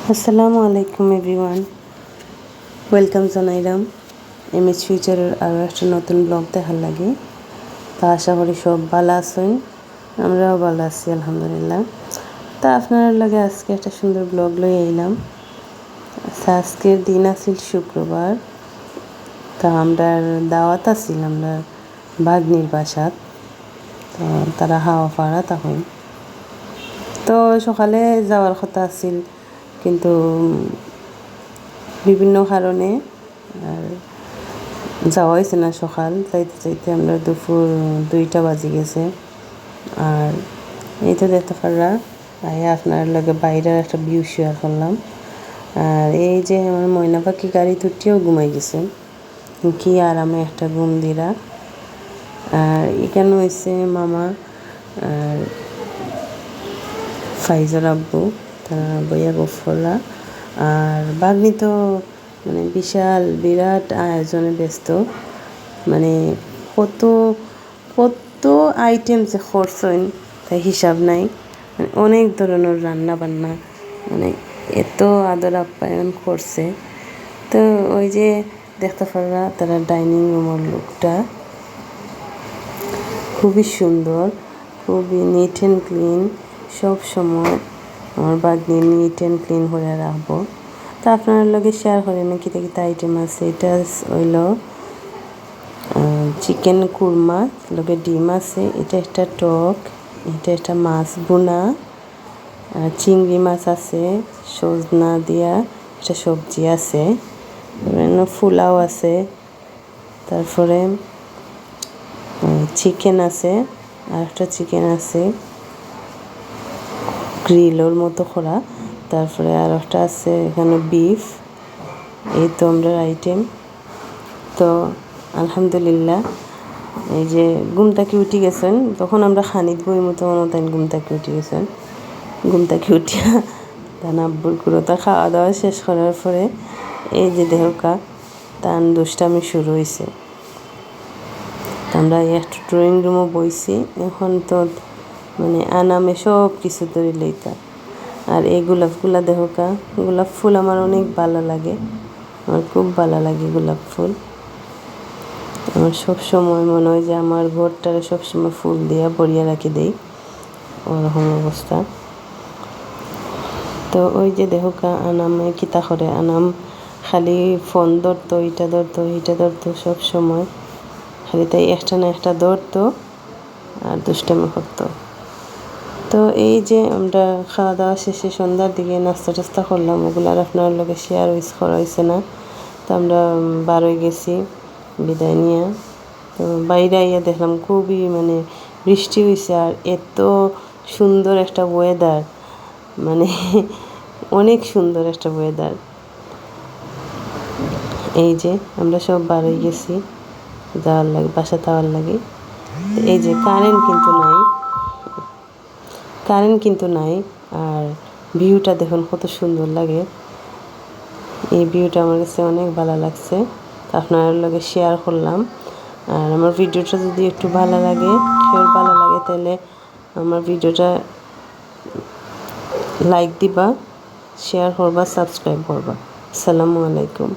আসসালামু আলাইকুম everyone, welcome জানাইলাম MS ফিউচারের আরও একটা নতুন ব্লগ দেখার লাগে। তা আশা করি সব ভালো আছেন, আমরাও ভালো আছি আলহামদুলিল্লাহ। তা আপনার লাগে আজকে একটা সুন্দর ব্লগ লই আইলাম। আজকের দিন আছিল শুক্রবার। তা আমরা দাওয়াত আছিল আমরা ভাগ্নির বাসাত। তো তারা হাওয়া পাড়া তখন তো সকালে যাওয়ার কথা আছিল, কিন্তু বিভিন্ন কারণে আর যাওয়া হয়েছে না। সকাল যাইতে যাইতে আমরা দুপুর 2টা বাজে গেছে। আর এই তো দেখতে পাররা আপনার লগে বাইরের একটা ভিউ শেয়ার করলাম। আর এই যে আমার ময়না পাখি গাড়ি তুটিও ঘুমাই গেছে, কি আরামে একটা ঘুম দিরা। আর এখানে হয়েছে মামা আর ফাইজার আব্বু, তারা বইয়া গফররা। আর বাগনি তো মানে বিরাট আয়োজনে ব্যস্ত, মানে কত কত আইটেম যে করছেন তাই হিসাব নাই। মানে অনেক ধরনের রান্না বান্না, মানে এত আদর আপ্যায়ন করছে। তো ওই যে দেখতে পাররা তারা ডাইনিং রুমের লুকটা খুবই সুন্দর, খুবই নিট অ্যান্ড ক্লিন। সব সময় আমার বাগনি নিট অ্যান্ড ক্লিন করে রাখবো। তা আপনার লগে শেয়ার করেন না কিতা কিতা আইটেম আছে। এটা হইল চিকেন কুরমা, লগে ডিম আছে, এটা একটা টক, এটা একটা মাছ বোনা, চিংড়ি মাছ আছে, সজনা দিয়া একটা সবজি আছে, ফুলাও আছে, তারপরে চিকেন আছে, আর একটা চিকেন আছে গ্রিলোর মতো করা, তারপরে আর একটা আছে এখানে বিফ। এই তো আমরা আইটেম। তো আলহামদুলিল্লাহ, এই যে ঘুমটাকে উঠে গেছেন তখন আমরা খানিত বই মতো তাই ঘুমটাকে উঠে গেছেন। ঘুমটাকে উঠিয়া তান আব্বুর গুঁড়োটা খাওয়া দাওয়া শেষ করার পরে এই যে দেহকা তান দুষ্টামি শুরু হয়েছে। আমরা একটা ড্রয়িং রুমও বইছি। এখন তো মানে আনামে সব কিছু ধরে লইতা। আর এই গোলাপগুলা দেহকা, গোলাপ ফুল আমার অনেক ভালো লাগে, আমার খুব ভালো লাগে গোলাপ ফুল। আমার সবসময় মনে হয় যে আমার ঘরটারে সবসময় ফুল দিয়া ভরিয়া রাখি দেই, ওরকম অবস্থা। তো ওই যে দেহকা আনামে কিতা করে, আনাম খালি ফোন ধরতো, এটা ধরতো সবসময়, খালি তাই একটা না একটা ধরতো আর দুষ্টামি করতো। তো এই যে আমরা খাওয়া দাওয়া শেষে সন্ধ্যার দিকে নাস্তা টাস্তা করলাম, ওগুলো আর আপনার লোকে শেয়ার করা হয়েছে না। তো আমরা বার হয়ে গেছি বিদায় নিয়ে। তো বাইরে আইয়া দেখলাম খুবই মানে বৃষ্টি হয়েছে, আর এত সুন্দর একটা ওয়েদার, মানে অনেক সুন্দর একটা ওয়েদার। এই যে আমরা সব বার হয়ে গেছি যাওয়ার লাগে, বাসা যাওয়ার লাগে। এই যে কারেন্ট কিন্তু নাই, আর ভিউটা দেখুন কত সুন্দর লাগে। এই ভিউটা আমার কাছে অনেক ভালো লাগছে, আপনার লগে শেয়ার করলাম। আর আমার ভিডিওটা যদি একটু ভালো লাগে তাহলে আমার ভিডিওটা লাইক দিবা, শেয়ার করবা, সাবস্ক্রাইব করবা। আসসালামু আলাইকুম।